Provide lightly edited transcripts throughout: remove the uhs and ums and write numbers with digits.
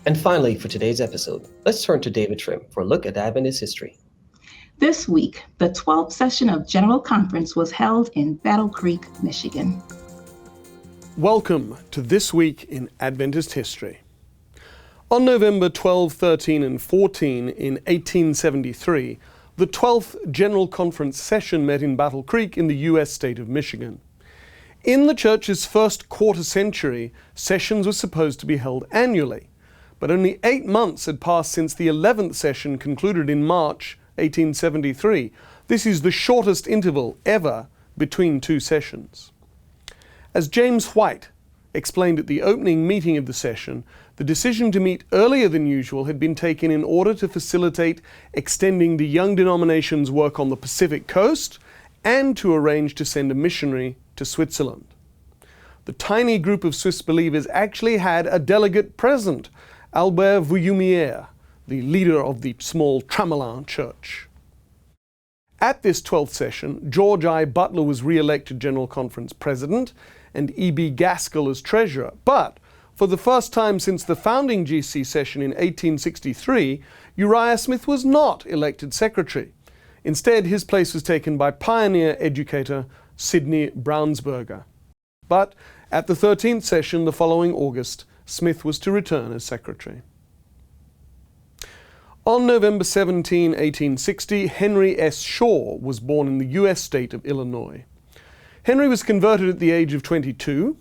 And finally, for today's episode, let's turn to David Trim for a look at Adventist history. This week, the 12th session of General Conference was held in Battle Creek, Michigan. Welcome to This Week in Adventist History. On November 12, 13, and 14 in 1873, the 12th General Conference session met in Battle Creek in the U.S. state of Michigan. In the church's first quarter century, sessions were supposed to be held annually, but only 8 months had passed since the 11th session concluded in March 1873. This is the shortest interval ever between two sessions. As James White explained at the opening meeting of the session, the decision to meet earlier than usual had been taken in order to facilitate extending the young denomination's work on the Pacific coast and to arrange to send a missionary to Switzerland. The tiny group of Swiss believers actually had a delegate present, Albert Vuillumière, the leader of the small Tramelin church. At this 12th session, George I. Butler was re-elected General Conference President and E.B. Gaskell as Treasurer, but for the first time since the founding GC session in 1863, Uriah Smith was not elected Secretary. Instead, his place was taken by pioneer educator Sidney Brownsberger. But at the 13th session the following August, Smith was to return as Secretary. On November 17, 1860, Henry S. Shaw was born in the U.S. state of Illinois. Henry was converted at the age of 22,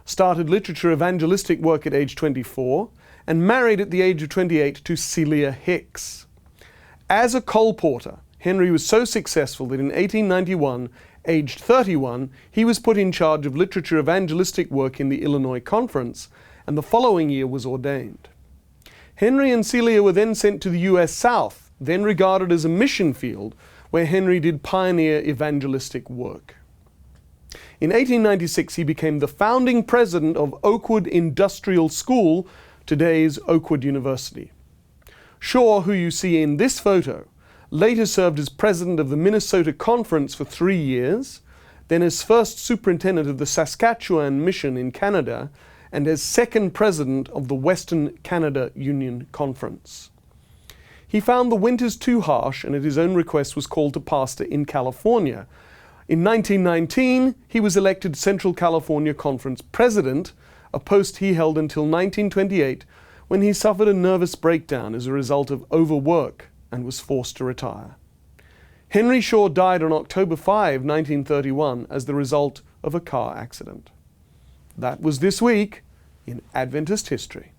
started literature evangelistic work at age 24, and married at the age of 28 to Celia Hicks. As a coal porter, Henry was so successful that in 1891, aged 31, he was put in charge of literature evangelistic work in the Illinois Conference, and the following year was ordained. Henry and Celia were then sent to the U.S. South, then regarded as a mission field, where Henry did pioneer evangelistic work. In 1896, he became the founding president of Oakwood Industrial School, today's Oakwood University. Shaw, who you see in this photo, later served as president of the Minnesota Conference for 3 years, then as first superintendent of the Saskatchewan Mission in Canada, and as second president of the Western Canada Union Conference. He found the winters too harsh and at his own request was called to pastor in California. In 1919, he was elected Central California Conference president, a post he held until 1928, when he suffered a nervous breakdown as a result of overwork and was forced to retire. Henry Shaw died on October 5, 1931, as the result of a car accident. That was This Week in Adventist History.